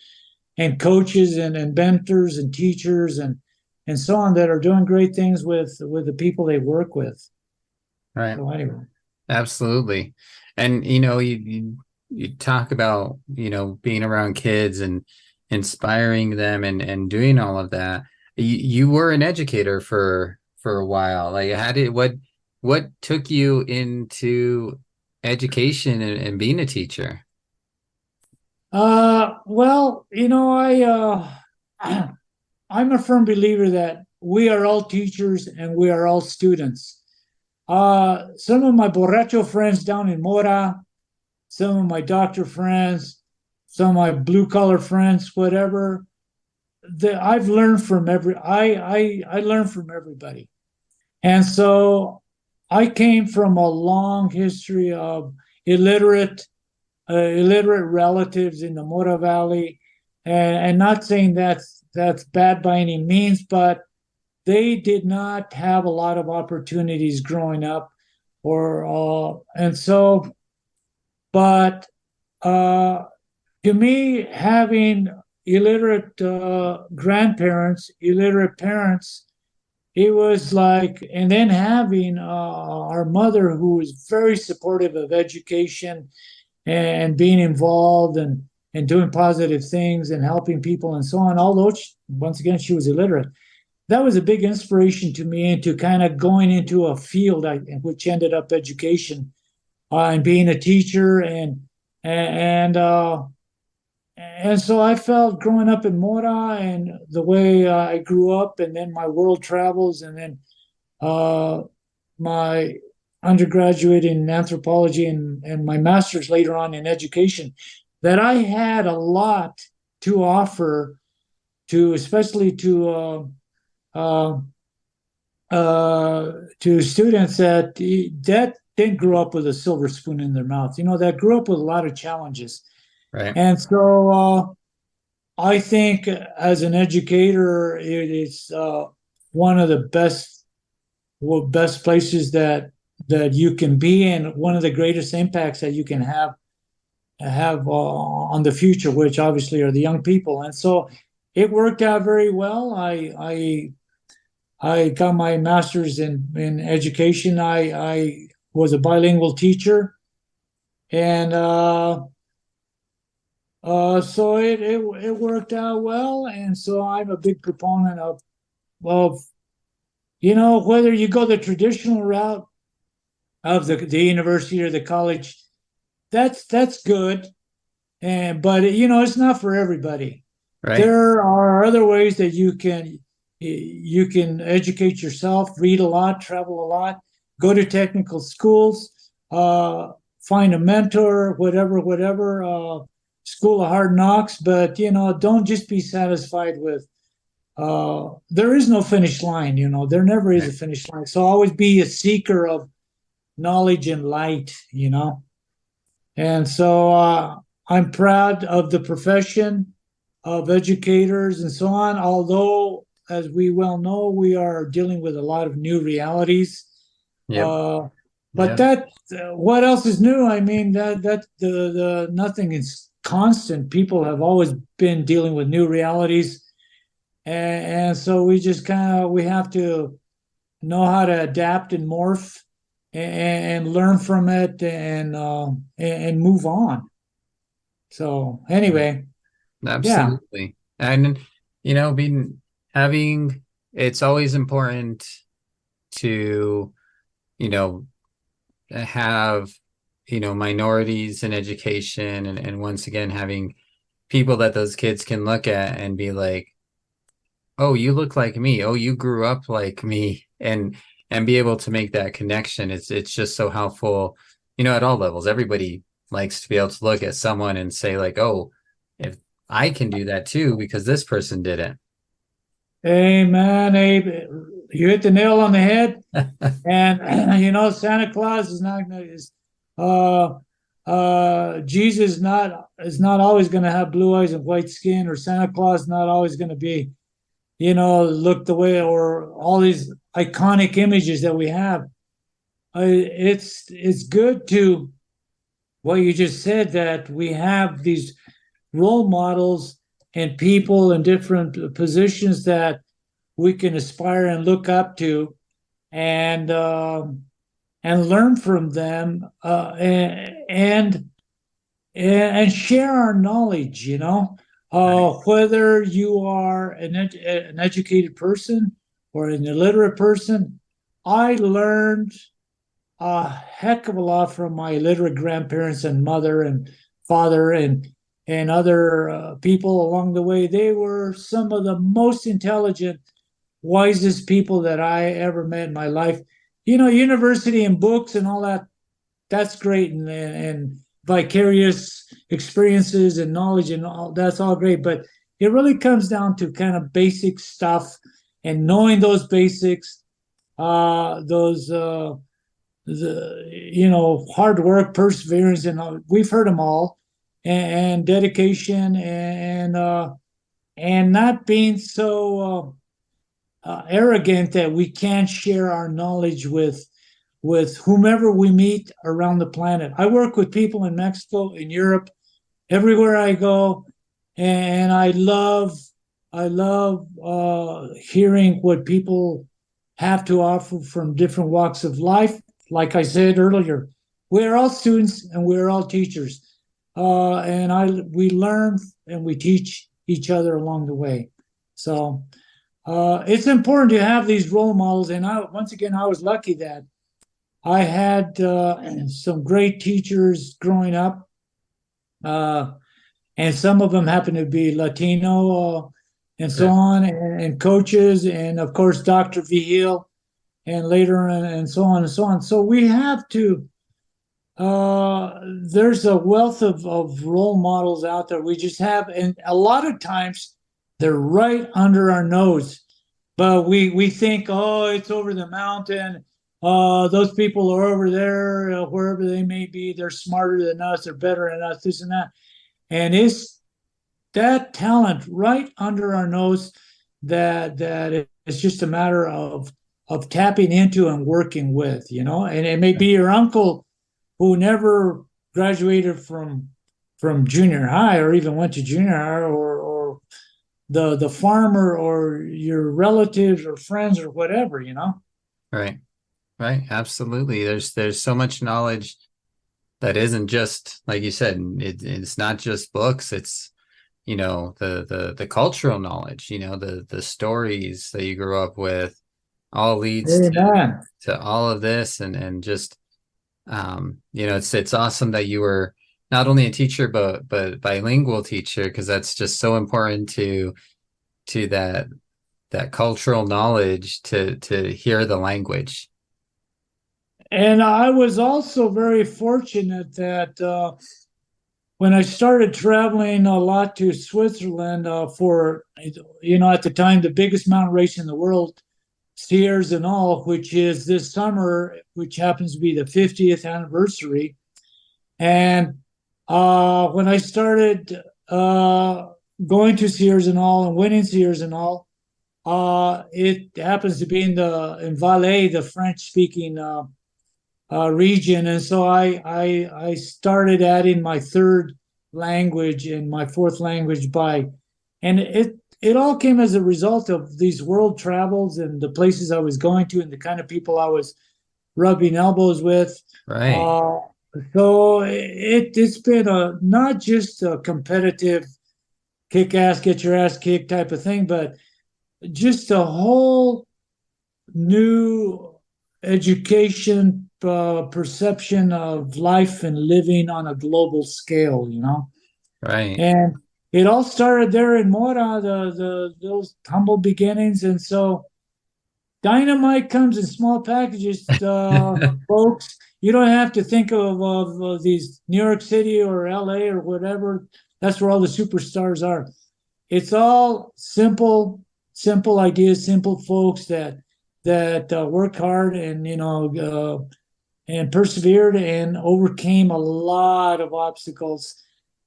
and coaches and mentors and teachers and so on, that are doing great things with the people they work with. Right. So anyway. Absolutely. And you talk about, being around kids and inspiring them and doing all of that. You were an educator for a while. Like what took you into education and being a teacher? Well, I'm a firm believer that we are all teachers and we are all students. Some of my borracho friends down in Mora, some of my doctor friends, some of my blue collar friends, whatever. I've learned from I learn from everybody. And so I came from a long history of illiterate illiterate relatives in the Mora Valley, and not saying that's bad by any means, but they did not have a lot of opportunities growing up, or and so, but uh, to me, having illiterate grandparents, illiterate parents, it was like, and then having our mother who was very supportive of education and being involved and doing positive things and helping people and so on. Although once again she was illiterate, that was a big inspiration to me into kind of going into a field which ended up education and being a teacher and and so I felt growing up in Mora and the way I grew up, and then my world travels, and then uh, my undergraduate in anthropology and my master's later on in education, that I had a lot to offer to, especially uh, to students that didn't grow up with a silver spoon in their mouth, that grew up with a lot of challenges. Right. And so I think as an educator, it is one of the best places that you can be, and one of the greatest impacts that you can have on the future, which obviously are the young people. And so it worked out very well. I got my master's in education. I was a bilingual teacher, and so it worked out well. And so I'm a big proponent of whether you go the traditional route of the university or the college, that's good, and but it's not for everybody. Right. There are other ways that you can educate yourself, read a lot, travel a lot, go to technical schools, find a mentor, whatever, school of hard knocks. But don't just be satisfied with there is no finish line. There never is a Right. finish line, so always be a seeker of knowledge and light. And so I'm proud of the profession of educators and so on, although, as we well know, we are dealing with a lot of new realities. Yep. Uh, but Yep. what else is new? I mean, that the nothing is constant. People have always been dealing with new realities, and so we have to know how to adapt and morph and learn from it and move on. So Right. anyway, yeah. Absolutely. And being having it's always important to, you know, have, minorities in education and once again having people that those kids can look at and be like, oh, you look like me. Oh, you grew up like me, and be able to make that connection. It's just so helpful, at all levels. Everybody likes to be able to look at someone and say like, oh, if I can do that too because this person did it. Hey man, hey, you hit the nail on the head. And Santa Claus is not is Jesus is not always going to have blue eyes and white skin, or Santa Claus is not always going to be look the way, or all these iconic images that we have. It's good to what you just said, that we have these role models and people in different positions that we can aspire and look up to, and learn from them, and share our knowledge. Right. Whether you are an educated person or an illiterate person, I learned a heck of a lot from my illiterate grandparents and mother and father and other people along the way. They were some of the most intelligent, wisest people that I ever met in my life. University and books and all that, that's great, and vicarious experiences and knowledge and all that's all great, but it really comes down to kind of basic stuff, and knowing those basics those hard work, perseverance, and we've heard them all, and dedication, and not being so arrogant that we can't share our knowledge with whomever we meet around the planet. I work with people in Mexico, in Europe, everywhere I go, and I love hearing what people have to offer from different walks of life. Like I said earlier, we're all students and we're all teachers, and I we learn and we teach each other along the way. So it's important to have these role models. And once again, I was lucky that I had some great teachers growing up, uh, and some of them happen to be Latino, and so Yeah. on, and coaches, and of course, Dr. Vigil, and later, and so on and so on. So we have to. There's a wealth of role models out there. We just have, and a lot of times they're right under our nose, but we think, oh, it's over the mountain. Those people are over there, wherever they may be. They're smarter than us. They're better than us. This and that, and it's that talent right under our nose that it's just a matter of tapping into and working with, and it may be your uncle who never graduated from junior high or even went to junior high, or the farmer, or your relatives or friends or whatever. Right. Right. Absolutely. There's so much knowledge that isn't just like you said, it's not just books, it's the cultural knowledge, the stories that you grew up with all leads Amen. to all of this, and just it's awesome that you were not only a teacher but bilingual teacher, because that's just so important to that cultural knowledge, to hear the language. And I was also very fortunate that when I started traveling a lot to Switzerland, for, at the time, the biggest mountain race in the world, Sierras and all, which is this summer, which happens to be the 50th anniversary. And when I started going to Sierras and all and winning Sierras and all, it happens to be in Valais, the French speaking region, and so I started adding my third language and my fourth language and it all came as a result of these world travels and the places I was going to and the kind of people I was rubbing elbows with. Right. Uh, so it's been not just a competitive kick ass, get your ass kicked type of thing, but just a whole new education, perception of life and living on a global scale. Right. And it all started there in Mora, those humble beginnings. And so dynamite comes in small packages, folks. You don't have to think of these New York City or LA or whatever. That's where all the superstars are. It's all simple ideas, simple folks that worked hard and and persevered and overcame a lot of obstacles.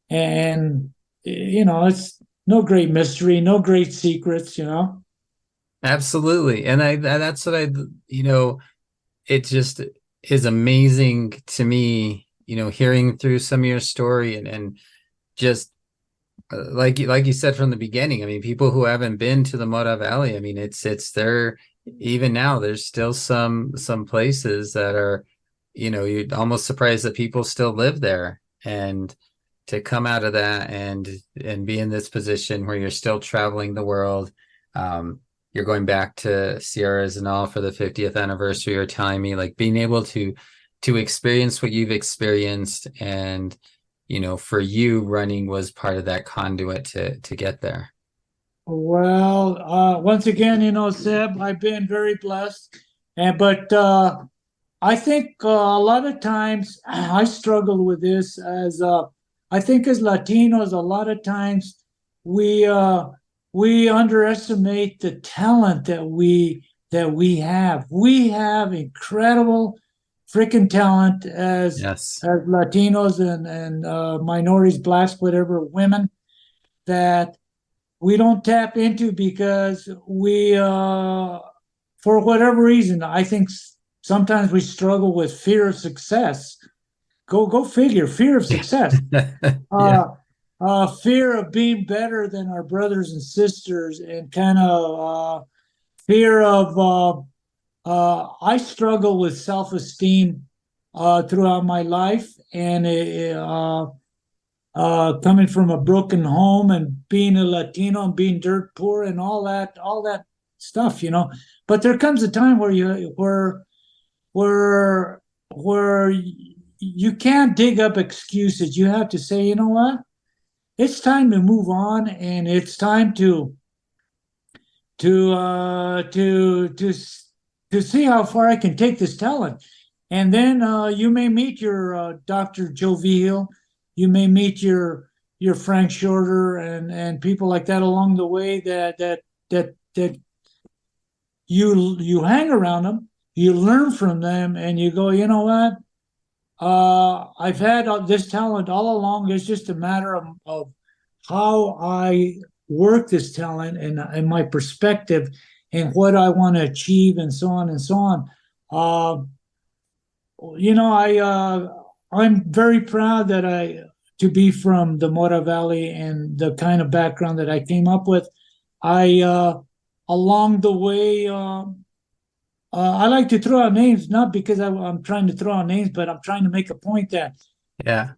And it's no great mystery, no great secrets. Absolutely. And that's what it just is amazing to me, hearing through some of your story, and just like you said from the beginning. I mean, people who haven't been to the Mora Valley, I mean, it's there even now. There's still some places that are, you'd almost surprised that people still live there. And to come out of that and be in this position where you're still traveling the world, you're going back to Sierras and all for the 50th anniversary, or telling me, like, being able to experience what you've experienced, and for you, running was part of that conduit to get there. Well, once again, Seb, I've been very blessed, but I think a lot of times I struggle with this as I think as Latinos, a lot of times we we underestimate the talent that we that we have. We have incredible freaking talent Yes. as Latinos and minorities, blacks, whatever, women that we don't tap into because we, for whatever reason, I think sometimes we struggle with fear of success. Go figure, fear of success. Yeah. Uh, fear of being better than our brothers and sisters, and kind of fear of I struggle with self-esteem throughout my life, and coming from a broken home and being a Latino and being dirt poor and all that stuff, you know. But there comes a time where where where you can't dig up excuses. You have to say, you know what? It's time to move on, and it's time to uh, to to to see how far I can take this talent. And then you may meet your Dr. Joe Vigil, you may meet your Frank Shorter and people like that along the way that you hang around them, you learn from them, and you go, you know what? I've had this talent all along. It's just a matter of how I work this talent and my perspective and what I want to achieve and so on and so on. Uh, you know, I'm very proud that I to be from the Mora Valley and the kind of background that I came up with. I along the way. I like to throw out names, not because I'm trying to throw out names, but I'm trying to make a point that Yeah.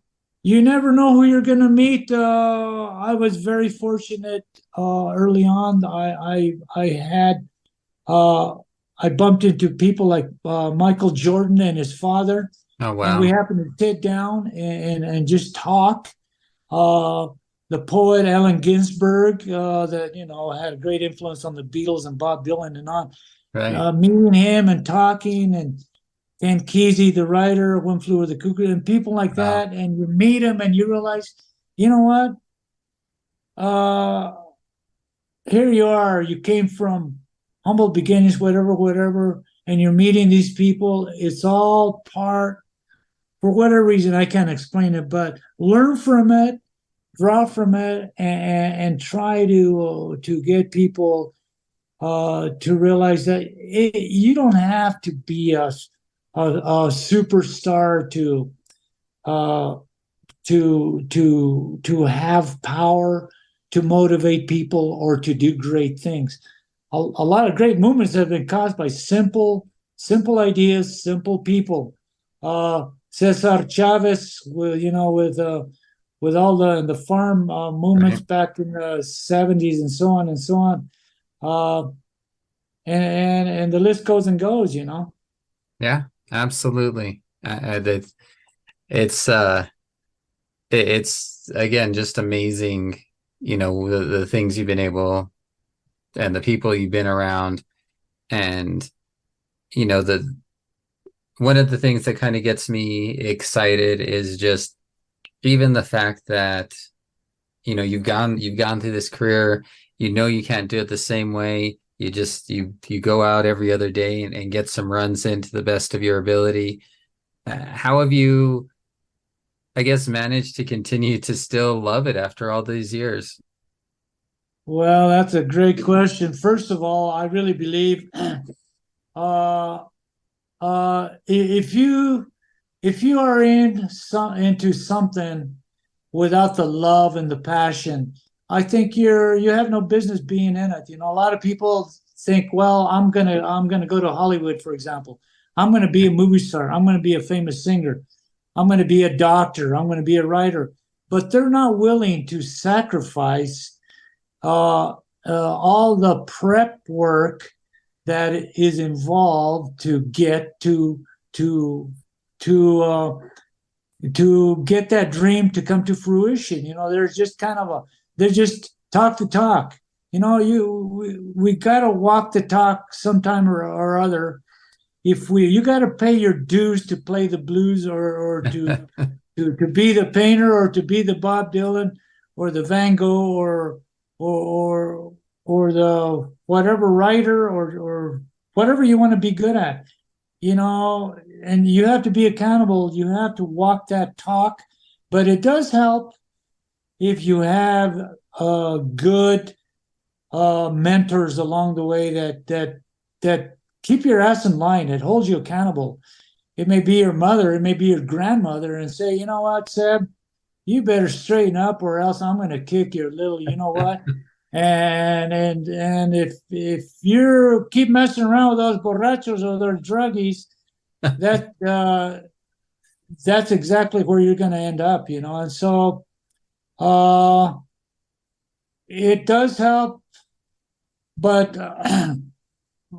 you never know who you're going to meet. I was very fortunate early on. I had uh, I bumped into people like Michael Jordan and his father, Oh, and we wow. happened to sit down and just talk. Uh, the poet Allen Ginsberg, that had a great influence on the Beatles and Bob Dylan and on. Right. Meeting him and talking, and Kesey, the writer, One Flew Over the Cuckoo, and people like Wow. that, and you meet them and you realize, you know what? Uh, Here you are. You came from humble beginnings, whatever, whatever, and you're meeting these people. It's all part, for whatever reason, I can't explain it, but learn from it, draw from it, and try to get people to realize that you don't have to be a superstar uh, to have power to motivate people or to do great things. A lot of great movements have been caused by simple ideas, simple people. Cesar Chavez, with all the farm movements Right. back in the 70s and so on and so on. Uh, and the list goes and goes, you know. Yeah, absolutely. It's it's again just amazing, the things you've been able and the people you've been around. And the one of the things that kind of gets me excited is just even the fact that you've gone through this career. You can't do it the same way. You go out every other day and get some runs in to the best of your ability. How have you, I guess, managed to continue to still love it after all these years? Well, that's a great question. First of all, I really believe uh, if you are into something without the love and the passion, I think you have no business being in it. You know, a lot of people think, well, I'm gonna go to Hollywood, for example. I'm gonna be a movie star. I'm gonna be a famous singer. I'm gonna be a doctor. I'm gonna be a writer. But they're not willing to sacrifice all the prep work that is involved to get to to uh, to get that dream to come to fruition. You know, there's just kind of a they're just talk the talk. You know, we got to walk the talk sometime or other. If we You got to pay your dues to play the blues or to be the painter or to be the Bob Dylan or the Van Gogh or or the whatever writer or whatever you want to be good at, you know, and you have to be accountable. You have to walk that talk, but it does help if you have good mentors along the way that keep your ass in line. It holds you accountable. It may be your mother, it may be your grandmother, and say, you know what, Seb, you better straighten up, or else I'm going to kick your little, you know what. And if you keep messing around with those borrachos or those druggies, that that's exactly where you're going to end up, you know. And so uh, it does help, but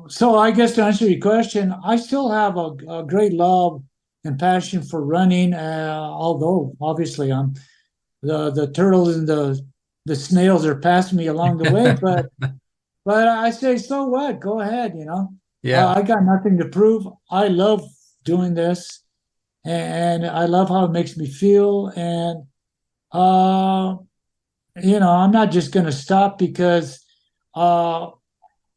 so I guess to answer your question, I still have a great love and passion for running. Although obviously I'm the turtles and the snails are passing me along the way, but I say, so what? Go ahead, you know. Yeah. I got nothing to prove. I love doing this, and I love how it makes me feel. And uh, you know, I'm not just going to stop because uh,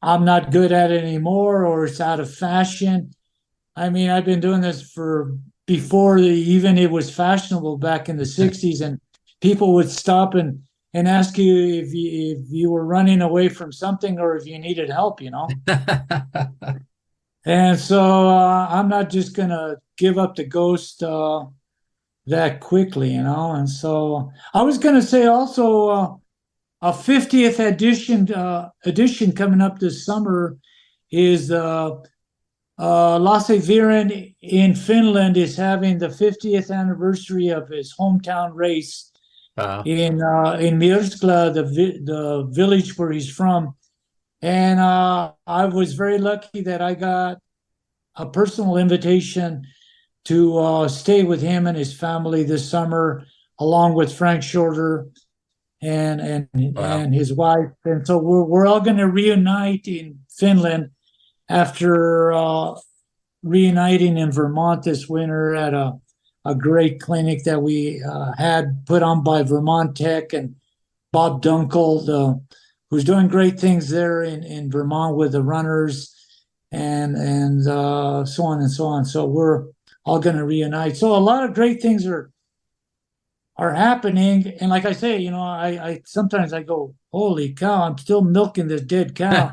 I'm not good at it anymore or it's out of fashion. I mean, I've been doing this for before even it was fashionable back in the 60s, and people would stop and ask you if you were running away from something or if you needed help, you know. And so I'm not just going to give up the ghost that quickly, you know. And so I was going to say also a 50th edition coming up this summer is Lasse Viren in Finland is having the 50th anniversary of his hometown race Wow. in Mierskla, the village where he's from. And I was very lucky that I got a personal invitation to stay with him and his family this summer, along with Frank Shorter Wow. and his wife. And so we're all going to reunite in Finland after reuniting in Vermont this winter at a great clinic that we had put on by Vermont Tech and Bob Dunkel, who's doing great things there in Vermont with the runners and so on and so on. So we're all going to reunite. So a lot of great things are happening. And like I say, you know, I sometimes I go, holy cow, I'm still milking this dead cow.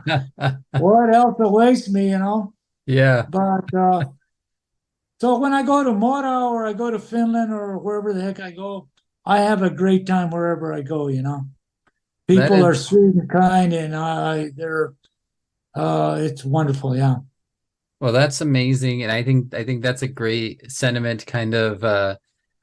What else awaits me, you know? Yeah. But so when I go to Mora or I go to Finland or wherever the heck I go, I have a great time wherever I go, you know. That People is, are sweet and kind, and they're it's wonderful, yeah. well, that's amazing. And I think that's a great sentiment to kind of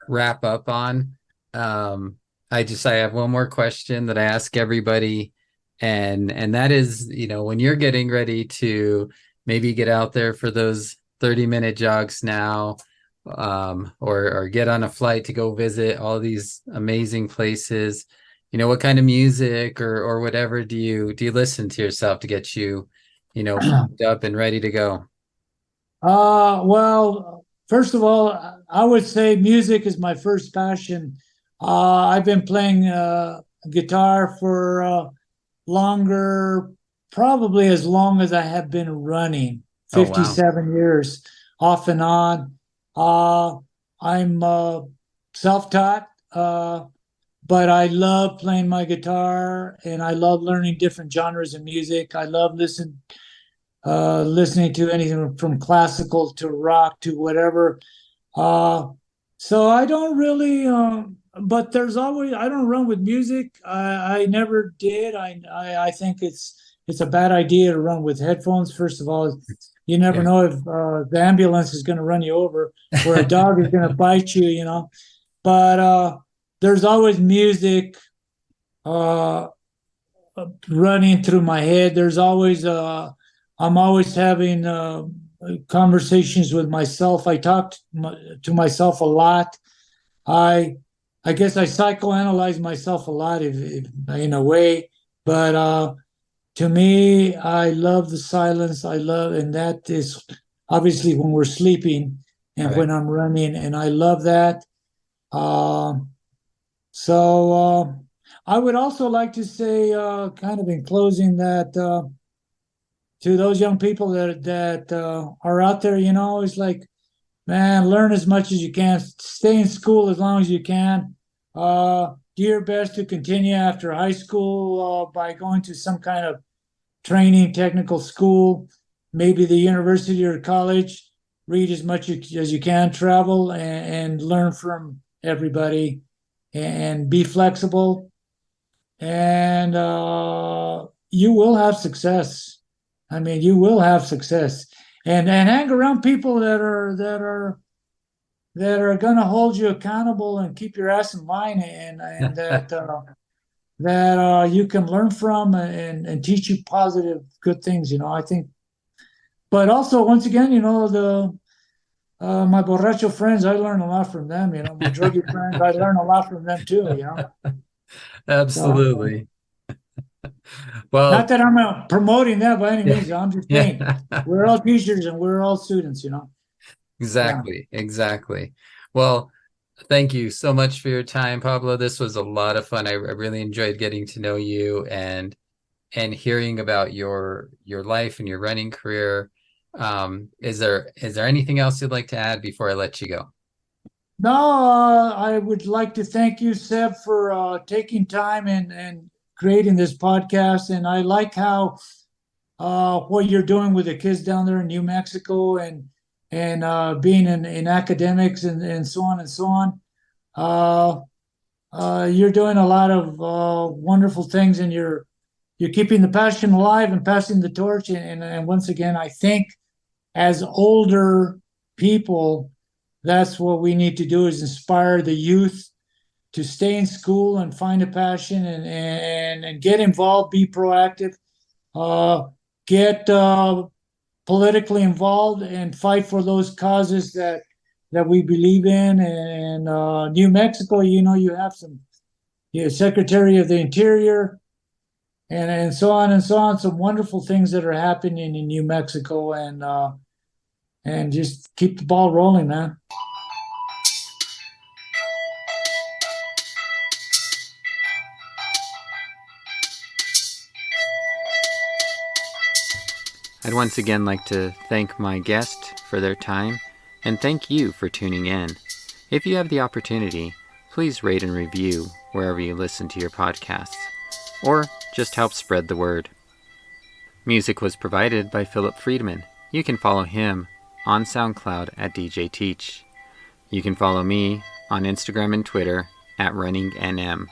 wrap up on. Um, I have one more question that I ask everybody, and that is, when you're getting ready to maybe get out there for those 30-minute jogs now, or get on a flight to go visit all these amazing places, what kind of music or whatever do you listen to yourself to get you, pumped up and ready to go? Well, first of all, I would say music is my first passion. I've been playing guitar for longer, probably as long as I have been running, Oh, wow. 57 years off and on. Uh, I'm self-taught, but I love playing my guitar and I love learning different genres of music. I love listening to anything from classical to rock to whatever. Uh, so I don't really, but there's always, I don't run with music. I never did. I think it's a bad idea to run with headphones. First of all, you never Yeah. know if the ambulance is going to run you over or a dog is going to bite you, you know. But there's always music uh, running through my head. I'm always having conversations with myself. I talk to myself a lot. I I guess I psychoanalyze myself a lot, if in a way. But to me, I love the silence. And that is obviously when we're sleeping and Right. when I'm running, and I love that. Uh, so I would also like to say, kind of in closing, that to those young people that are out there, it's like, man, learn as much as you can, stay in school as long as you can. Do your best to continue after high school by going to some kind of training, technical school, maybe the university or college. Read as much as you can, travel and learn from everybody, and be flexible, and you will have success. I mean, you will have success, and hang around people that are going to hold you accountable and keep your ass in line, and that you can learn from, and teach you positive, good things. I think, but also once again, the my borracho friends, I learn a lot from them. My druggy friends, I learn a lot from them too. So Absolutely. not Well, that I'm promoting that by any yeah, means. I'm just saying yeah, we're all teachers and we're all students. Yeah. exactly, exactly. Well, thank you so much for your time, Pablo. This was a lot of fun. I really enjoyed getting to know you and hearing about your life and your running career. Is there anything else you'd like to add before I let you go? No, I would like to thank you, Seb, for taking time and creating this podcast. And I like how what you're doing with the kids down there in New Mexico, and being in academics, and so on and so on. Uh, you're doing a lot of wonderful things, and you're keeping the passion alive and passing the torch. And once again, I think as older people, that's what we need to do, is inspire the youth to stay in school and find a passion, and get involved, be proactive, uh, get politically involved, and fight for those causes that we believe in. And New Mexico, you have some, Secretary of the Interior, and so on and so on. Some wonderful things that are happening in New Mexico, and just keep the ball rolling, man. I'd once again like to thank my guest for their time and thank you for tuning in. If you have the opportunity, please rate and review wherever you listen to your podcasts, or just help spread the word. Music was provided by Philip Friedman. You can follow him on SoundCloud at DJ Teach. You can follow me on Instagram and Twitter at RunningNM.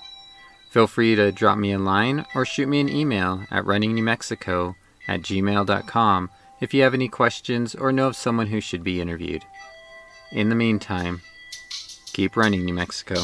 Feel free to drop me a line or shoot me an email at runningnewmexico@gmail.com if you have any questions or know of someone who should be interviewed. In the meantime, keep running, New Mexico.